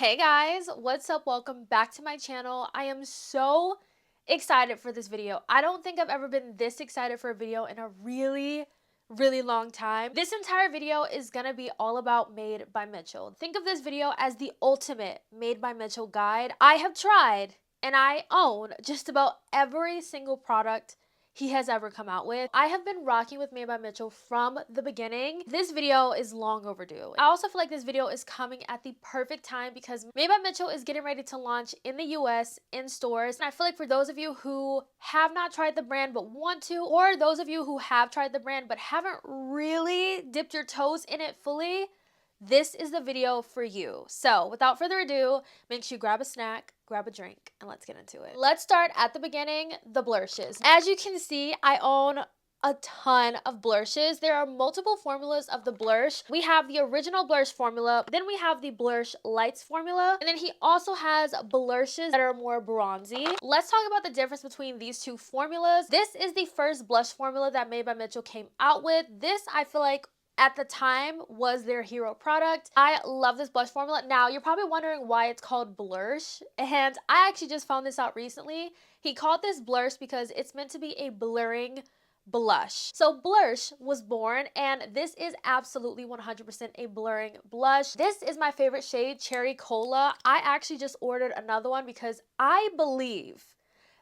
Hey guys, what's up? Welcome back to my channel. I am so excited for this video. I don't think I've ever been this excited for a video in a really long time. This entire video is gonna be all about Made by Mitchell. Think of this video as the ultimate Made by Mitchell guide. I have tried and I own just about every single product he has ever come out with. I have been rocking with Made by Mitchell from the beginning. This video is long overdue. I also feel like this video is coming at the perfect time because Made by Mitchell is getting ready to launch in the US in stores. And I feel like for those of you who have not tried the brand but want to, or those of you who have tried the brand but haven't really dipped your toes in it fully, this is the video for you. So without further ado, make sure you grab a snack, grab a drink, and let's get into it. Let's start at the beginning, the blushes. As you can see, I own a ton of blushes. There are multiple formulas of the blush. We have the original blush formula, then we have the blush lights formula, and then he also has blushes that are more bronzy. Let's talk about the difference between these two formulas. This is the first blush formula that Made by Mitchell came out with. This, I feel like, at the time was their hero product. I love this blush formula. Now, you're probably wondering why it's called blush, and I actually just found this out recently. He called this blush because it's meant to be a blurring blush. So blush was born, and this is absolutely 100% a blurring blush. This is my favorite shade, Cherry Cola. I actually just ordered another one because I believe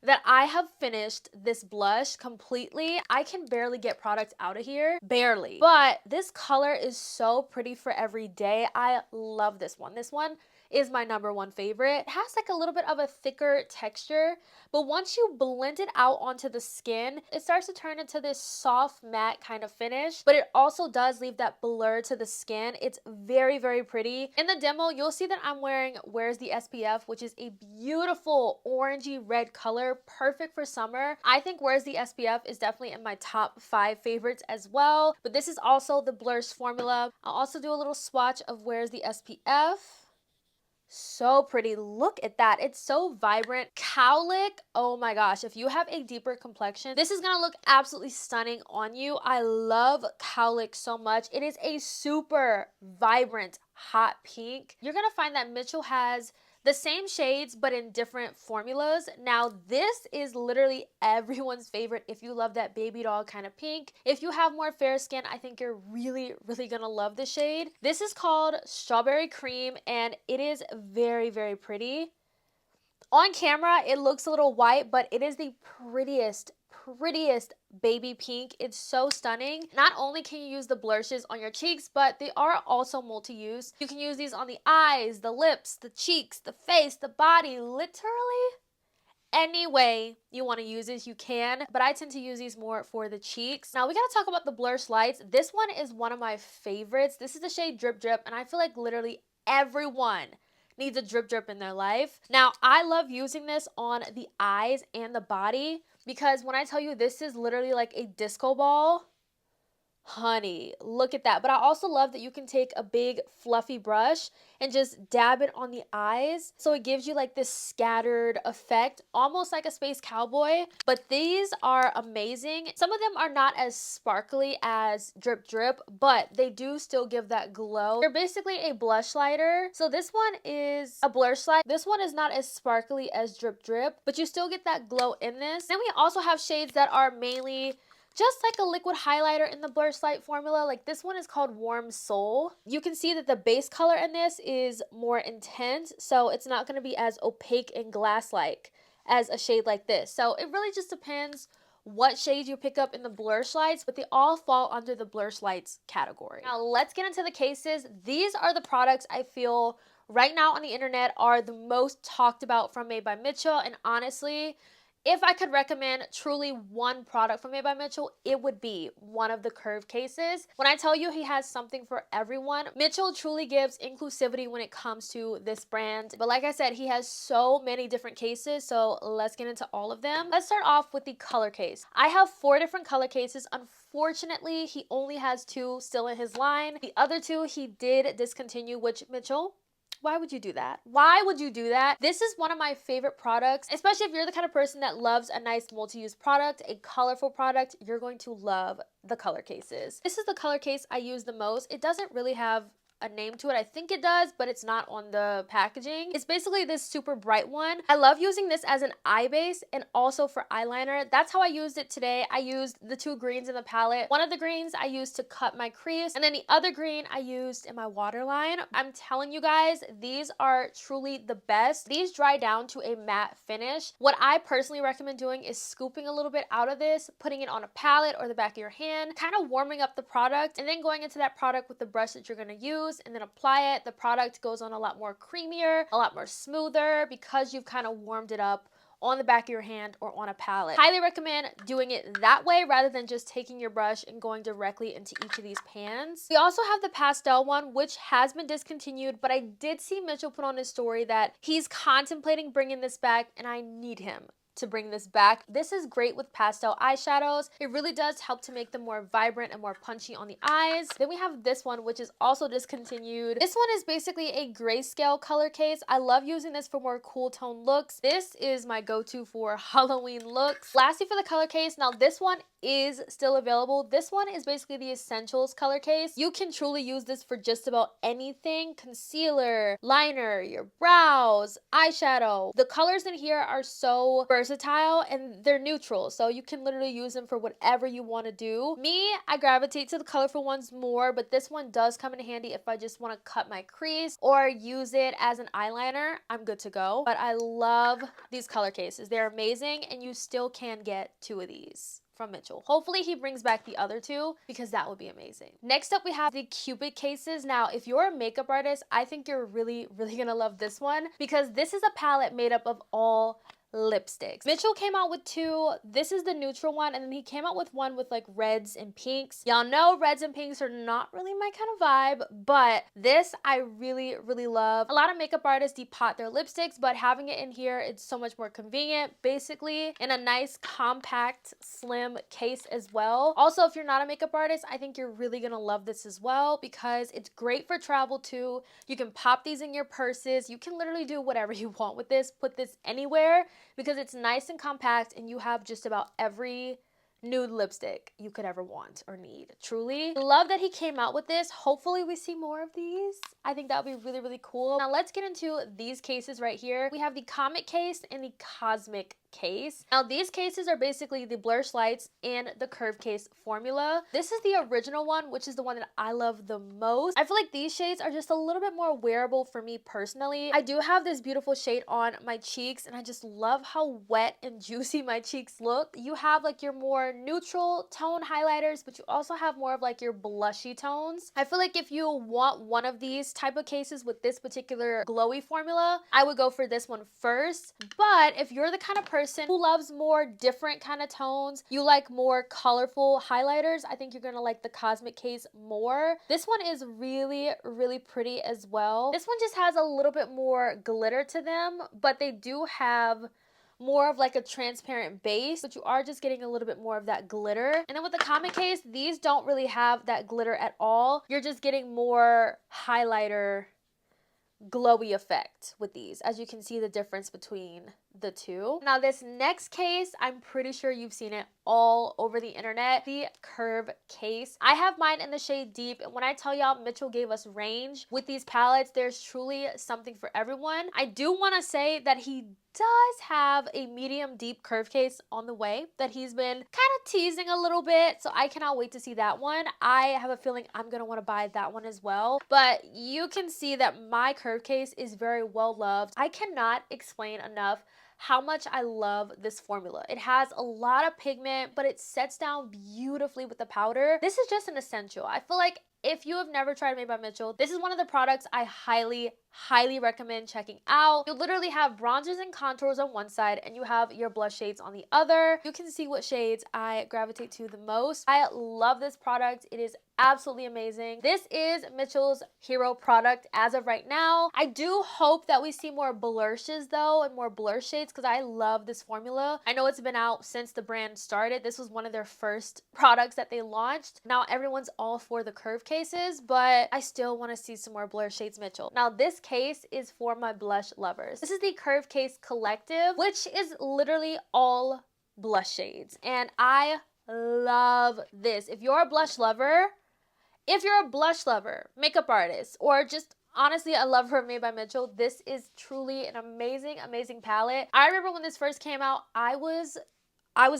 that I have finished this blush completely. I can barely get products out of here, barely. But this color is so pretty for every day. I love this one. This one is my #1 favorite. It has like a little bit of a thicker texture, but once you blend it out onto the skin, it starts to turn into this soft matte kind of finish, but it also does leave that blur to the skin. It's very pretty. In the demo, you'll see that I'm wearing Where's the SPF, which is a beautiful orangey red color, perfect for summer. I think Where's the SPF is definitely in my top 5 favorites as well, but this is also the blush formula. I'll also do a little swatch of Where's the SPF. So pretty. Look at that. It's so vibrant. Cowlick, oh my gosh, if you have a deeper complexion, this is gonna look absolutely stunning on you. I love Cowlick so much. It is a super vibrant hot pink. You're gonna find that Mitchell has the same shades but in different formulas. Now this is literally everyone's favorite if you love that baby doll kind of pink. If you have more fair skin, I think you're really gonna love this shade. This is called Strawberry Cream, and it is very pretty. On camera, it looks a little white, but it is the prettiest baby pink. It's so stunning. Not only can you use the blushes on your cheeks, but they are also multi-use. You can use these on the eyes, the lips, the cheeks, the face, the body, literally any way you want to use this, you can, but I tend to use these more for the cheeks. Now we got to talk about the blush lights. This one is one of my favorites. This is the shade Drip Drip, and I feel like literally everyone needs a drip drip in their life. Now, I love using this on the eyes and the body because when I tell you this is literally like a disco ball, honey, look at that. But I also love that you can take a big fluffy brush and just dab it on the eyes. So it gives you like this scattered effect, almost like a space cowboy. But these are amazing. Some of them are not as sparkly as Drip Drip, but they do still give that glow. They're basically a blush lighter. So this one is a blush light. This one is not as sparkly as Drip Drip, but you still get that glow in this. Then we also have shades that are mainly just like a liquid highlighter in the blush light formula. Like this one is called Warm Soul. You can see that the base color in this is more intense, so it's not going to be as opaque and glass-like as a shade like this. So it really just depends what shades you pick up in the blush lights, but they all fall under the blush lights category. Now let's get into the cases. These are the products I feel right now on the internet are the most talked about from Made by Mitchell, and honestly, if I could recommend truly one product from Made by Mitchell, it would be one of the curved cases. When I tell you he has something for everyone, Mitchell truly gives inclusivity when it comes to this brand. But like I said, he has so many different cases, so let's get into all of them. Let's start off with the color case. I have 4 different color cases. Unfortunately, he only has 2 still in his line. The other 2 he did discontinue, which Mitchell, why would you do that? Why would you do that? This is one of my favorite products, especially if you're the kind of person that loves a nice multi-use product, a colorful product. You're going to love the color cases. This is the color case I use the most. It doesn't really have a name to it. I think it does, but it's not on the packaging. It's basically this super bright one. I love using this as an eye base and also for eyeliner. That's how I used it today. I used the 2 greens in the palette. One of the greens I used to cut my crease, and then the other green I used in my waterline. I'm telling you guys, these are truly the best. These dry down to a matte finish. What I personally recommend doing is scooping a little bit out of this, putting it on a palette or the back of your hand, kind of warming up the product, and then going into that product with the brush that you're going to use, and then apply it. The product goes on a lot more creamier, a lot more smoother, because you've kind of warmed it up on the back of your hand or on a palette. Highly recommend doing it that way rather than just taking your brush and going directly into each of these pans. We also have the pastel one, which has been discontinued, but I did see Mitchell put on his story that he's contemplating bringing this back, and I need him to bring this back. This is great with pastel eyeshadows. It really does help to make them more vibrant and more punchy on the eyes. Then we have this one, which is also discontinued. This one is basically a grayscale color case. I love using this for more cool tone looks. This is my go-to for Halloween looks. Lastly, for the color case, now this one is still available. This one is basically the essentials color case. You can truly use this for just about anything. Concealer, liner, your brows, eyeshadow. The colors in here are so versatile and they're neutral, so you can literally use them for whatever you want to do. Me, I gravitate to the colorful ones more, but this one does come in handy if I just want to cut my crease or use it as an eyeliner. I'm good to go. But I love these color cases. They're amazing, and you still can get 2 of these from Mitchell. Hopefully he brings back the other 2, because that would be amazing. Next up, we have the Cupid cases. Now, if you're a makeup artist, I think you're really gonna love this one, because this is a palette made up of all lipsticks. Mitchell came out with 2. This is the neutral one, and then he came out with one with like reds and pinks. Y'all know reds and pinks are not really my kind of vibe, but this I really love. A lot of makeup artists depot their lipsticks, but having it in here, it's so much more convenient. Basically in a nice compact slim case as well. Also, if you're not a makeup artist, I think you're really gonna love this as well, because it's great for travel too. You can pop these in your purses. You can literally do whatever you want with this. Put this anywhere, because it's nice and compact, and you have just about every nude lipstick you could ever want or need. Truly love that he came out with this. Hopefully we see more of these. I think that would be really cool. Now let's get into these cases right here. We have the Comet case and the Cosmic case. Now these cases are basically the Blush Lights and the Curve Case formula. This is the original one, which is the one that I love the most. I feel like these shades are just a little bit more wearable for me personally. I do have this beautiful shade on my cheeks, and I just love how wet and juicy my cheeks look. You have like your more neutral tone highlighters, but you also have more of like your blushy tones. I feel like if you want one of these type of cases with this particular glowy formula, I would go for this one first. But if you're the kind of person who loves more different kind of tones, you like more colorful highlighters, I think you're gonna like the Cosmic case more. This one is really pretty as well. This one just has a little bit more glitter to them, but they do have more of like a transparent base, but you are just getting a little bit more of that glitter. And then with the Comet case, these don't really have that glitter at all. You're just getting more highlighter glowy effect with these, as you can see the difference between the 2. Now this next case, I'm pretty sure you've seen it all over the internet, the Curve case. I have mine in the shade Deep, and when I tell y'all Mitchell gave us range with these palettes, there's truly something for everyone. I do want to say that he does have a medium deep curve case on the way that he's been kind of teasing a little bit, so I cannot wait to see that one. I have a feeling I'm gonna want to buy that one as well, but you can see that my curve case is very well loved. I cannot explain enough how much I love this formula. It has a lot of pigment, but it sets down beautifully with the powder. This is just an essential. I feel like if you have never tried Made by Mitchell, this is one of the products I highly recommend checking out. You literally have bronzers and contours on one side, and you have your blush shades on the other. You can see what shades I gravitate to the most. I love this product. It is absolutely amazing. This is Mitchell's hero product as of right now. I do hope that we see more blushes though, and more blush shades, because I love this formula. I know it's been out since the brand started. This was one of their first products that they launched. Now everyone's all for the curve cases, but I still want to see some more blush shades Mitchell. Now this case is for my blush lovers. This is the Curve Case Collective, which is literally all blush shades, and I love this. If you're a blush lover, If you're a blush lover, makeup artist, or just honestly a lover of Made by Mitchell, this is truly an amazing, amazing palette. I remember when this first came out, I was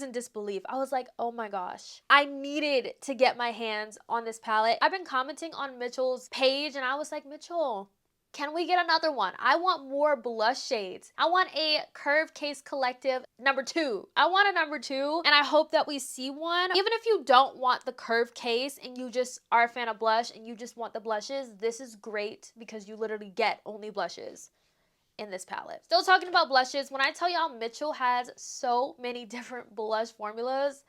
in disbelief. I was like, oh my gosh, I needed to get my hands on this palette. I've been commenting on Mitchell's page and I was like, Mitchell, can we get another one? I want more blush shades. I want a Curve Case Collective #2. I want a #2, and I hope that we see one. Even if you don't want the curve case and you just are a fan of blush and you just want the blushes, this is great because you literally get only blushes in this palette. Still talking about blushes, when I tell y'all Mitchell has so many different blush formulas,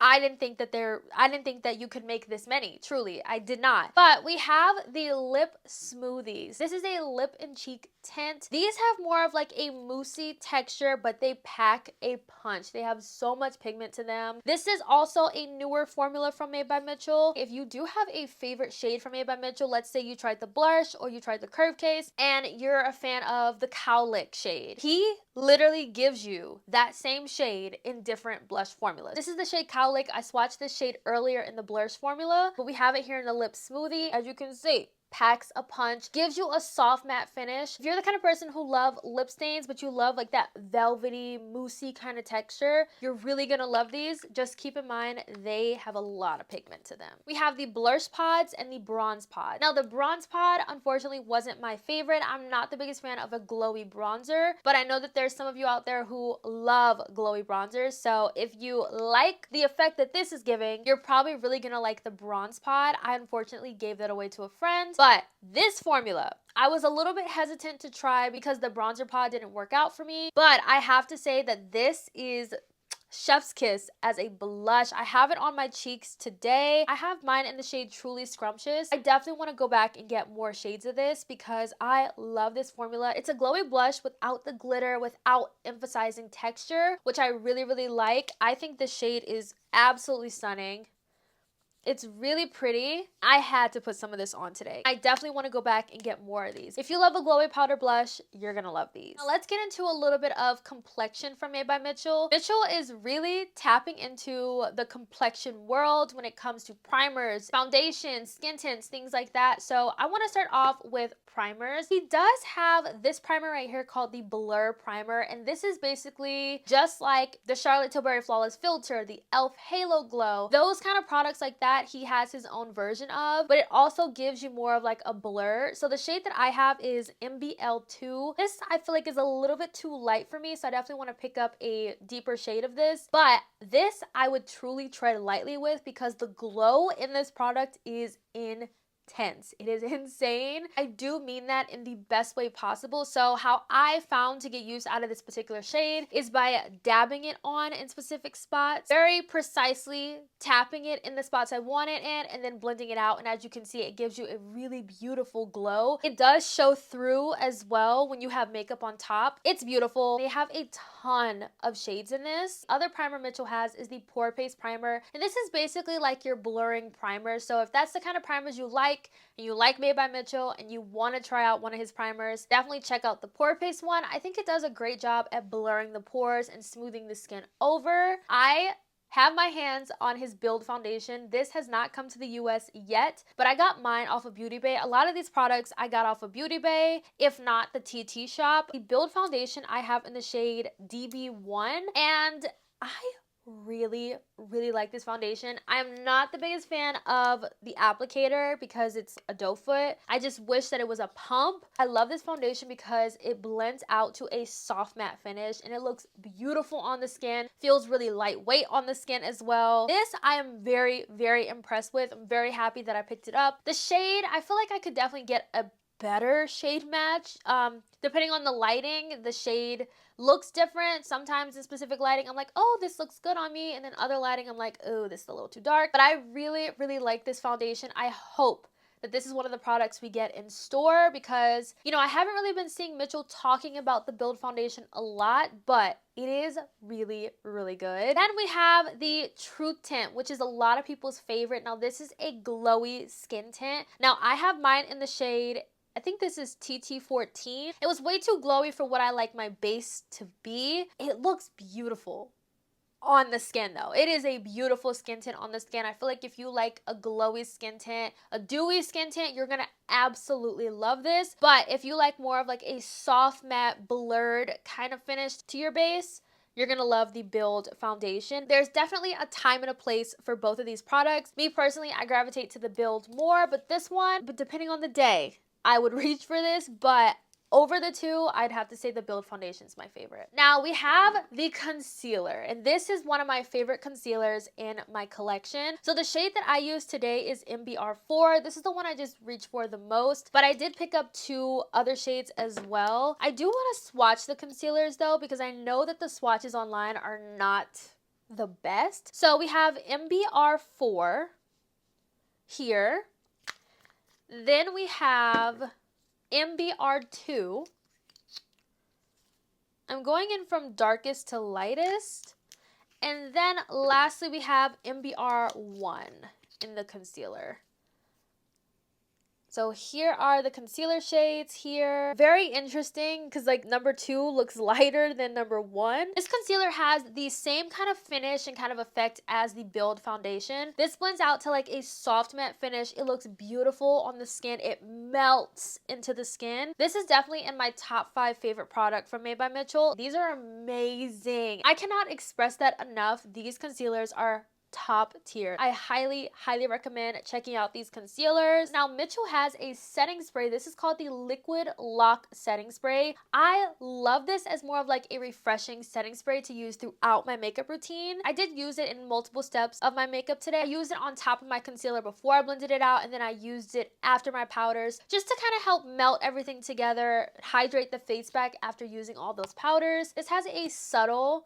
I didn't think that you could make this many. Truly, I did not. But we have the lip smoothies. This is a lip and cheek tint. These have more of like a moussey texture, but they pack a punch. They have so much pigment to them. This is also a newer formula from Made by Mitchell. If you do have a favorite shade from Made by Mitchell, let's say you tried the blush or you tried the curve case and you're a fan of the cowlick shade, he literally gives you that same shade in different blush formulas. This is the shade Cowlick. I swatched this shade earlier in the blush formula, but we have it here in the lip smoothie. As you can see, packs a punch, gives you a soft matte finish. If you're the kind of person who love lip stains, but you love like that velvety, moussey kind of texture, you're really gonna love these. Just keep in mind, they have a lot of pigment to them. We have the blush pods and the bronze pod. Now the bronze pod, unfortunately, wasn't my favorite. I'm not the biggest fan of a glowy bronzer, but I know that there's some of you out there who love glowy bronzers. So if you like the effect that this is giving, you're probably really gonna like the bronze pod. I unfortunately gave that away to a friend. But this formula, I was a little bit hesitant to try because the bronzer pod didn't work out for me. But I have to say that this is chef's kiss as a blush. I have it on my cheeks today. I have mine in the shade Truly Scrumptious. I definitely want to go back and get more shades of this because I love this formula. It's a glowy blush without the glitter, without emphasizing texture, which I really, really like. I think the shade is absolutely stunning. It's really pretty. I had to put some of this on today. I definitely want to go back and get more of these. If you love a glowy powder blush, you're gonna love these. Now let's get into a little bit of Complexion from Made by Mitchell. Mitchell is really tapping into the complexion world when it comes to primers, foundations, skin tints, things like that. So I want to start off with primers. He does have this primer right here called the Blur Primer, and this is basically just like the Charlotte Tilbury Flawless Filter, the e.l.f. Halo Glow, those kind of products like that. He has his own version of, but it also gives you more of like a blur. So the shade that I have is MBL2. This I feel like is a little bit too light for me, so I definitely want to pick up a deeper shade of this, but this I would truly tread lightly with because the glow in this product is intense. It is insane. I do mean that in the best way possible. So how I found to get use out of this particular shade is by dabbing it on in specific spots, very precisely tapping it in the spots I want it in, and then blending it out. And as you can see, it gives you a really beautiful glow. It does show through as well when you have makeup on top. It's beautiful. They have a ton of shades in this. Other primer Mitchell has is the Pore Paste Primer, and this is basically like your blurring primer. So if that's the kind of primers you like, and you like Made by Mitchell and you want to try out one of his primers, definitely check out the Pore Paste one. I think it does a great job at blurring the pores and smoothing the skin over. I have my hands on his Build foundation. This has not come to the US yet, but I got mine off of Beauty Bay. A lot of these products I got off of Beauty Bay, if not the TT shop. The Build foundation I have in the shade DB1, and I really like this foundation. I am not the biggest fan of the applicator because it's a doe foot. I just wish that it was a pump. I love this foundation because it blends out to a soft matte finish and it looks beautiful on the skin, feels really lightweight on the skin as well. This I am very impressed with. I'm very happy that I picked it up. The shade, I feel like I could definitely get a better shade match. Depending on the lighting, the shade looks different. Sometimes in specific lighting, I'm like, oh, this looks good on me. And then other lighting, I'm like, oh, this is a little too dark. But I really like this foundation. I hope that this is one of the products we get in store because, you know, I haven't really been seeing Mitchell talking about the Build foundation a lot, but it is really good. Then we have the Truth Tint, which is a lot of people's favorite. Now, this is a glowy skin tint. Now, I have mine in the shade, I think this is TT14. It was way too glowy for what I like my base to be. It looks beautiful. on the skin though. It is a beautiful skin tint on the skin. I feel like if you like a glowy skin tint, a dewy skin tint, you're gonna absolutely love this. But if you like more of like a soft matte blurred kind of finish to your base, you're gonna love the Build foundation. There's definitely a time and a place for both of these products. Me personally, I gravitate to the Build more, but depending on the day, I would reach for this, but over the two, I'd have to say the Build foundation is my favorite. Now we have the concealer, and this is one of my favorite concealers in my collection. So the shade that I use today is MBR4. This is the one I just reached for the most, but I did pick up 2 other shades as well. I do want to swatch the concealers though, because I know that the swatches online are not the best. So we have MBR4 here. Then we have MBR2. I'm going in from darkest to lightest. And then lastly, we have MBR1 in the concealer. So here are the concealer shades here. Very interesting because like number 2 looks lighter than number 1. This concealer has the same kind of finish and kind of effect as the Build foundation. This blends out to like a soft matte finish. It looks beautiful on the skin. It melts into the skin. This is definitely in my top 5 favorite product from Made by Mitchell. These are amazing. I cannot express that enough. These concealers are top tier. I highly recommend checking out these concealers. Now Mitchell has a setting spray. This is called the Liquid Lock Setting Spray. I love this as more of like a refreshing setting spray to use throughout my makeup routine. I did use it in multiple steps of my makeup today. I used it on top of my concealer before I blended it out, and then I used it after my powders just to kind of help melt everything together, hydrate the face back after using all those powders. This has a subtle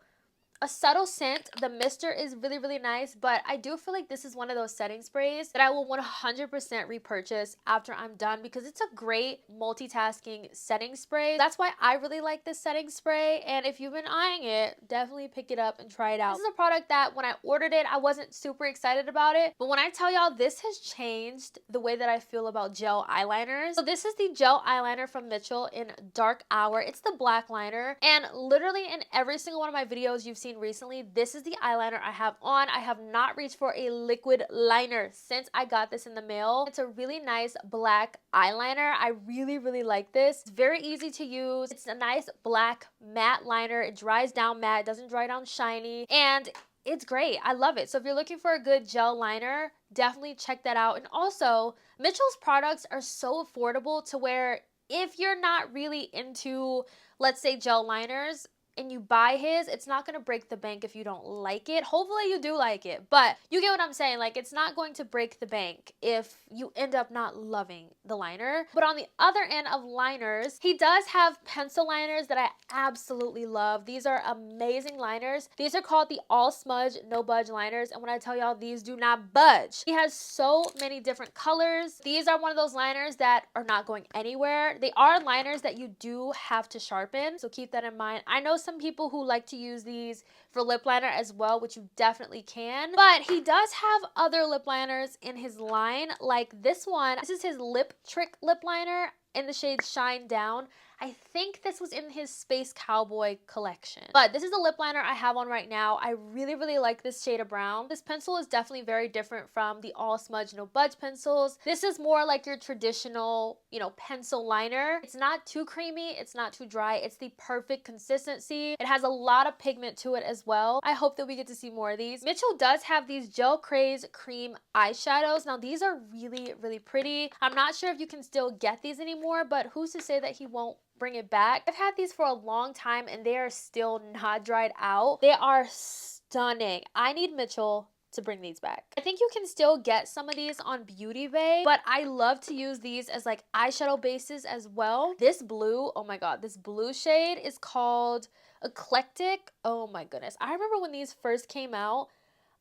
scent. The mister is really nice, but I do feel like this is one of those setting sprays that I will 100% repurchase after I'm done because it's a great multitasking setting spray. That's why I really like this setting spray, and if you've been eyeing it, definitely pick it up and try it out. This is a product that when I ordered it, I wasn't super excited about it, but when I tell y'all, this has changed the way that I feel about gel eyeliners. So this is the gel eyeliner from Mitchell in Dark Hour. It's the black liner, and literally in every single one of my videos you've seen recently, this is the eyeliner I have on. I have not reached for a liquid liner since I got this in the mail. It's a really nice black eyeliner. I really like this. It's very easy to use. It's a nice black matte liner. It dries down matte, it doesn't dry down shiny, and it's great. I love it. So if you're looking for a good gel liner, definitely check that out. And also, Mitchell's products are so affordable to where if you're not really into, let's say, gel liners, and you buy his, it's not going to break the bank if you don't like it. Hopefully you do like it, but you get what I'm saying. Like, it's not going to break the bank if you end up not loving the liner. But on the other end of liners, he does have pencil liners that I absolutely love. These are amazing liners. These are called the All Smudge No Budge liners, and when I tell y'all, these do not budge. He has so many different colors. These are one of those liners that are not going anywhere. They are liners that you do have to sharpen, so keep that in mind. I know some people who like to use these for lip liner as well, which you definitely can, but he does have other lip liners in his line, like this one. This is his Lip Trick lip liner in the shade Shine Down. I think this was in his Space Cowboy collection, but this is the lip liner I have on right now. I really like this shade of brown. This pencil is definitely very different from the All Smudge No Budge pencils. This is more like your traditional, you know, pencil liner. It's not too creamy, it's not too dry, it's the perfect consistency. It has a lot of pigment to it as well. I hope that we get to see more of these. Mitchell does have these Gel Craze cream eyeshadows. Now these are really pretty. I'm not sure if you can still get these anymore, but who's to say that he won't bring it back. I've had these for a long time and they are still not dried out. They are stunning. I need Mitchell to bring these back. I think you can still get some of these on Beauty Bay, but I love to use these as like eyeshadow bases as well. This blue, oh my god, this blue shade is called Eclectic. Oh my goodness. I remember when these first came out,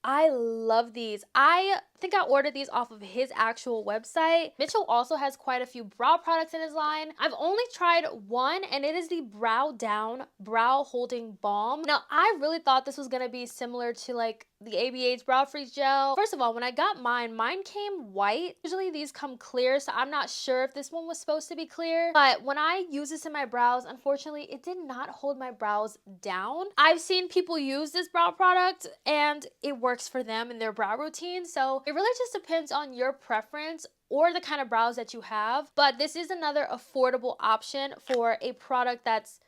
I love these. I think I ordered these off of his actual website. Mitchell also has quite a few brow products in his line. I've only tried one, and it is the Brow Down Brow Holding Balm. Now, I really thought this was gonna be similar to like the ABH Brow Freeze Gel. First of all, when I got mine came white. Usually these come clear, so I'm not sure if this one was supposed to be clear. But when I use this in my brows, unfortunately, it did not hold my brows down. I've seen people use this brow product and it works for them in their brow routine. So it really just depends on your preference or the kind of brows that you have. But this is another affordable option for a product that's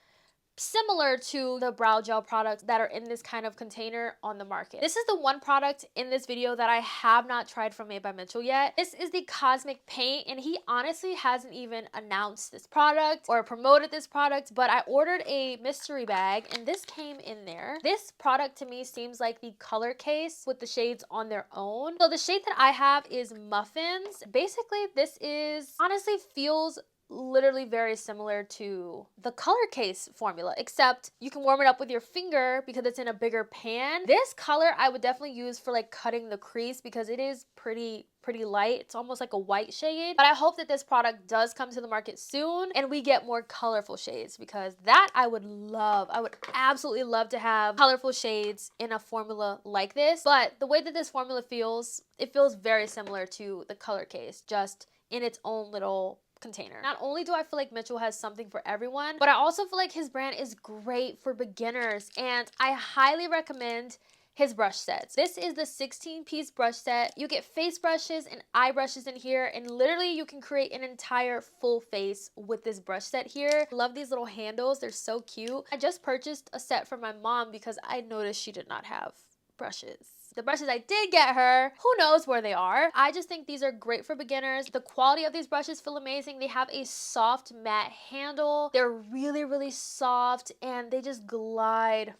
similar to the brow gel products that are in this kind of container on the market. This is the one product in this video that I have not tried from Made by Mitchell yet. This is the Cosmic Paint, and he honestly hasn't even announced this product or promoted this product, but I ordered a mystery bag and this came in there. This product to me seems like the color case with the shades on their own. So the shade that I have is Muffins. Basically, this is honestly feels literally very similar to the color case formula, except you can warm it up with your finger because it's in a bigger pan. This color I would definitely use for like cutting the crease because it is pretty light. It's almost like a white shade, but I hope that this product does come to the market soon and we get more colorful shades because that I would love. I would absolutely love to have colorful shades in a formula like this, but the way that this formula feels, it feels very similar to the color case, just in its own little container. Not only do I feel like Mitchell has something for everyone, but I also feel like his brand is great for beginners, and I highly recommend his brush sets. This is the 16-piece brush set. You get face brushes and eye brushes in here, and literally you can create an entire full face with this brush set here. I love these little handles. They're so cute. I just purchased a set for my mom because I noticed she did not have brushes. The brushes I did get her, who knows where they are. I just think these are great for beginners. The quality of these brushes feel amazing. They have a soft matte handle. They're really soft and they just glide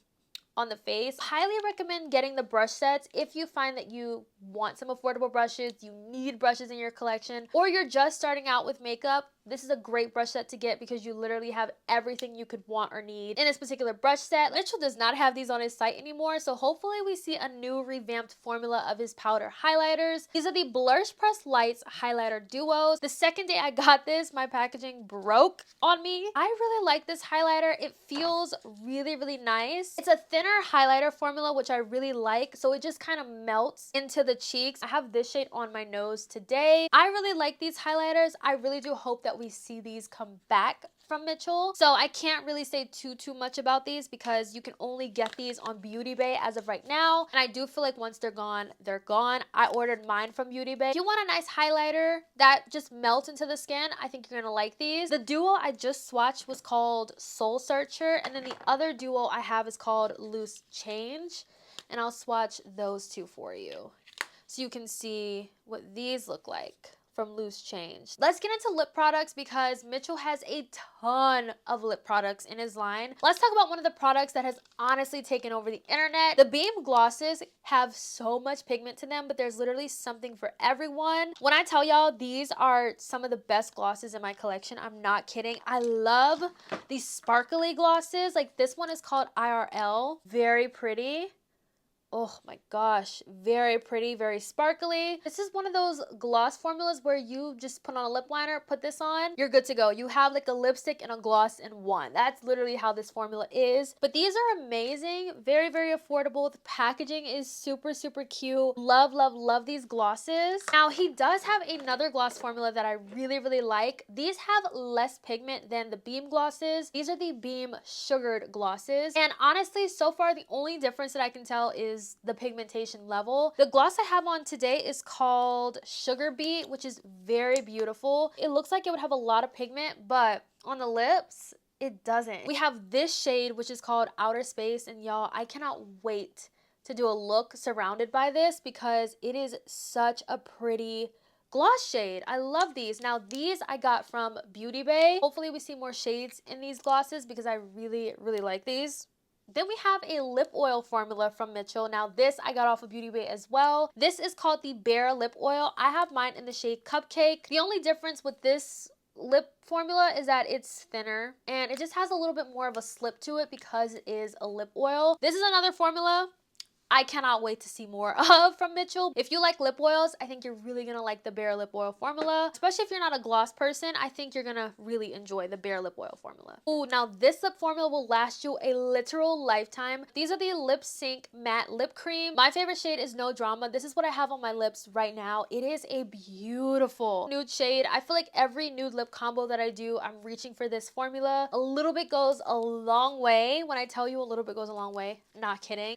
on the face. Highly recommend getting the brush sets if you find that you want some affordable brushes, you need brushes in your collection, or you're just starting out with makeup. This is a great brush set to get because you literally have everything you could want or need in this particular brush set. Mitchell does not have these on his site anymore, so hopefully we see a new revamped formula of his powder highlighters. These are the Blush Press Lights Highlighter Duos. The second day I got this, my packaging broke on me. I really like this highlighter. It feels really nice. It's a thinner highlighter formula, which I really like, so it just kind of melts into the cheeks. I have this shade on my nose today. I really like these highlighters. I really do hope that we see these come back from Mitchell. So I can't really say too much about these because you can only get these on Beauty Bay as of right now. And I do feel like once they're gone, they're gone. I ordered mine from Beauty Bay. If you want a nice highlighter that just melts into the skin, I think you're gonna like these. The duo I just swatched was called Soul Searcher, and then the other duo I have is called Loose Change. And I'll swatch those two for you so you can see what these look like from Loose Change. Let's get into lip products because Mitchell has a ton of lip products in his line. Let's talk about one of the products that has honestly taken over the internet. The Beam glosses have so much pigment to them, but there's literally something for everyone. When I tell y'all these are some of the best glosses in my collection, I'm not kidding. I love these sparkly glosses. Like this one is called IRL. Very pretty. Oh my gosh, very pretty, very sparkly. This is one of those gloss formulas where you just put on a lip liner, put this on, you're good to go. You have like a lipstick and a gloss in one. That's literally how this formula is. But these are amazing, very affordable. The packaging is super cute. Love these glosses. Now, he does have another gloss formula that I really like. These have less pigment than the Beam glosses. These are the Beam sugared glosses. And honestly, so far, the only difference that I can tell is the pigmentation level. The gloss I have on today is called Sugar Beet, which is very beautiful. It looks like it would have a lot of pigment, but on the lips, it doesn't. We have this shade, which is called Outer Space, and y'all, I cannot wait to do a look surrounded by this because it is such a pretty gloss shade. I love these. Now, these I got from Beauty Bay. Hopefully, we see more shades in these glosses because I really like these. Then we have a lip oil formula from Mitchell. Now this I got off of Beauty Bay as well. This is called the Bare Lip Oil. I have mine in the shade Cupcake. The only difference with this lip formula is that it's thinner and it just has a little bit more of a slip to it because it is a lip oil. This is another formula I cannot wait to see more of from Mitchell. If you like lip oils, I think you're really gonna like the Bare Lip Oil formula. Especially if you're not a gloss person, I think you're gonna really enjoy the Bare Lip Oil formula. Ooh, now this lip formula will last you a literal lifetime. These are the Lip Sync Matte Lip Cream. My favorite shade is No Drama. This is what I have on my lips right now. It is a beautiful nude shade. I feel like every nude lip combo that I do, I'm reaching for this formula. A little bit goes a long way. When I tell you a little bit goes a long way, not kidding.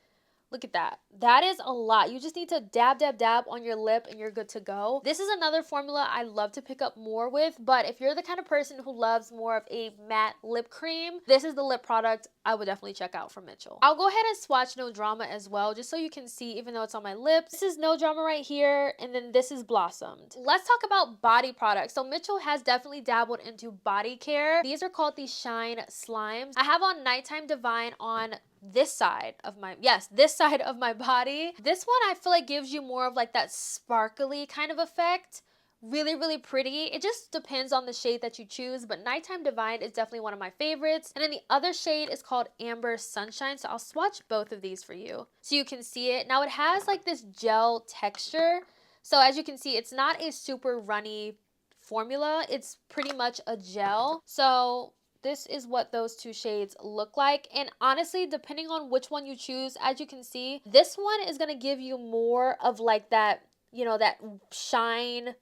Look at that. That is a lot. You just need to dab, dab, dab on your lip and you're good to go. This is another formula I love to pick up more with, but if you're the kind of person who loves more of a matte lip cream, this is the lip product I would definitely check out from Mitchell. I'll go ahead and swatch No Drama as well, just so you can see, even though it's on my lips. This is No Drama right here, and then this is Blossomed. Let's talk about body products. So Mitchell has definitely dabbled into body care. These are called the Shine Slimes. I have on Nighttime Divine on this side of my, yes, this side of my body. This one I feel like gives you more of like that sparkly kind of effect. Really, really pretty. It just depends on the shade that you choose, but Nighttime Divine is definitely one of my favorites. And then the other shade is called Amber Sunshine, so I'll swatch both of these for you so you can see it. Now it has like this gel texture, so as you can see, it's not a super runny formula. It's pretty much a gel. So this is what those two shades look like. And honestly, depending on which one you choose, as you can see, this one is going to give you more of like that, you know, that shine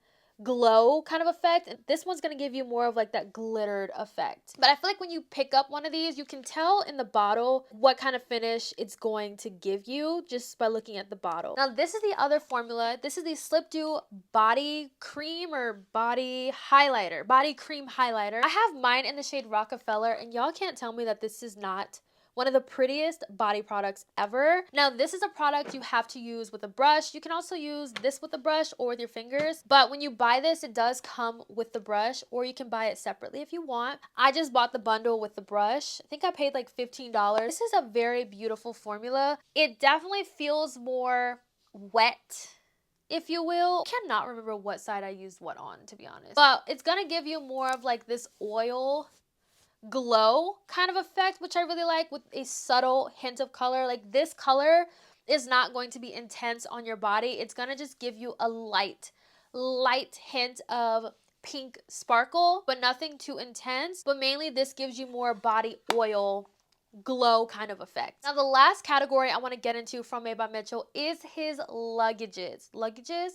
glow kind of effect. And this one's going to give you more of like that glittered effect. But I feel like when you pick up one of these, you can tell in the bottle what kind of finish it's going to give you just by looking at the bottle. Now this is the other formula. This is the Slip Dew body cream or body highlighter, body cream highlighter. I have mine in the shade Rockefeller, and y'all can't tell me that this is not one of the prettiest body products ever. Now, this is a product you have to use with a brush. You can also use this with a brush or with your fingers. But when you buy this, it does come with the brush, or you can buy it separately if you want. I just bought the bundle with the brush. I think I paid like $15. This is a very beautiful formula. It definitely feels more wet, if you will. I cannot remember what side I used what on, to be honest. But it's gonna give you more of like this oil glow kind of effect, which I really like, with a subtle hint of color. Like this color is not going to be intense on your body. It's gonna just give you a light hint of pink sparkle, but nothing too intense. But mainly this gives you more body oil glow kind of effect. Now the last category I want to get into from Made by Mitchell is his luggages.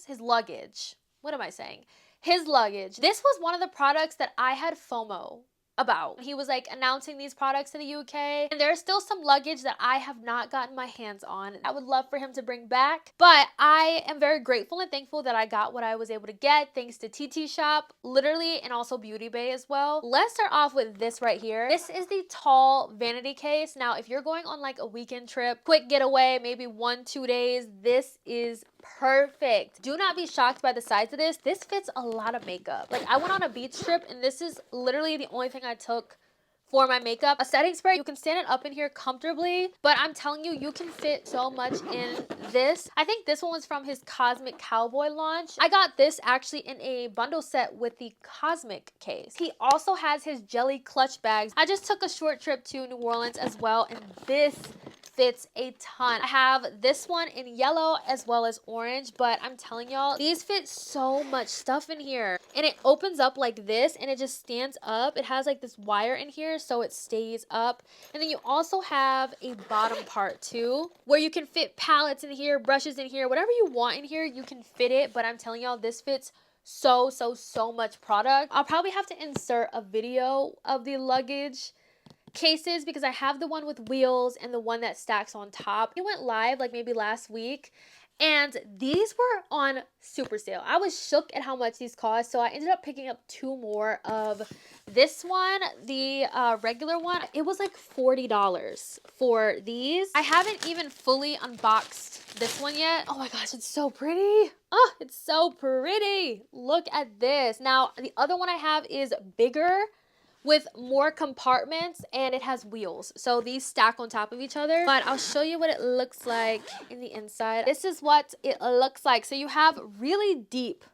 His luggage. What am I saying? His luggage. This was one of the products that I had FOMO about. He was like announcing these products in the UK, and there's still some luggage that I have not gotten my hands on. I would love for him to bring back, but I am very grateful and thankful that I got what I was able to get thanks to TT Shop, literally, and also Beauty Bay as well. Let's start off with this right here. This is the tall vanity case. Now, if you're going on like a weekend trip, quick getaway, maybe 1-2 days, this is perfect. Do not be shocked by the size of this. This fits a lot of makeup. Like I went on a beach trip and this is literally the only thing I took for my makeup. A setting spray, you can stand it up in here comfortably, but I'm telling you, you can fit so much in this. I think this one was from his Cosmic Cowboy launch. I got this actually in a bundle set with the Cosmic case. He also has his jelly clutch bags. I just took a short trip to New Orleans as well, and this fits a ton. I have this one in yellow as well as orange, but I'm telling y'all, these fit so much stuff in here. And it opens up like this and it just stands up. It has like this wire in here so it stays up. And then you also have a bottom part too, where you can fit palettes in here, brushes in here, whatever you want in here, you can fit it. But I'm telling y'all, this fits so much product. I'll probably have to insert a video of the luggage cases because I have the one with wheels and the one that stacks on top. It went live like maybe last week and these were on super sale. I was shook at how much these cost, so I ended up picking up 2 more of this one, the regular one. It was like $40 for these. I haven't even fully unboxed this one yet. Oh my gosh, it's so pretty. Oh, it's so pretty. Look at this. Now, the other one I have is bigger with more compartments and it has wheels, so these stack on top of each other. But I'll show you what it looks like in the inside. This is what it looks like. So you have really deep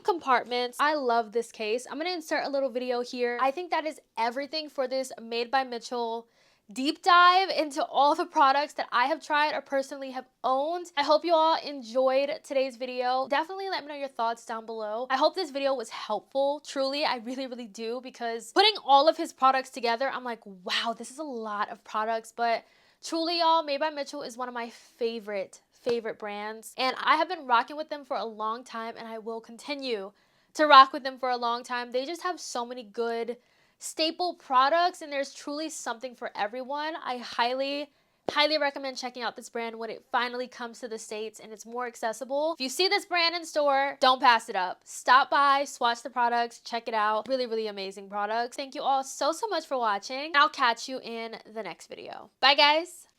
compartments. I love this case. I'm gonna insert a little video here. I think that is everything for this Made by Mitchell deep dive into all the products that I have tried or personally have owned. I hope you all enjoyed today's video. Definitely let me know your thoughts down below. I hope this video was helpful. Truly, I really, really do, because putting all of his products together, I'm like, wow, this is a lot of products. But truly, y'all, Made by Mitchell is one of my favorite brands, and I have been rocking with them for a long time, and I will continue to rock with them for a long time. They just have so many good staple products, and there's truly something for everyone. I highly recommend checking out this brand when it finally comes to the States and it's more accessible. If you see this brand in store, don't pass it up. Stop by, swatch the products, check it out. Really, really amazing products. Thank you all so much for watching, and I'll catch you in the next video. Bye, guys.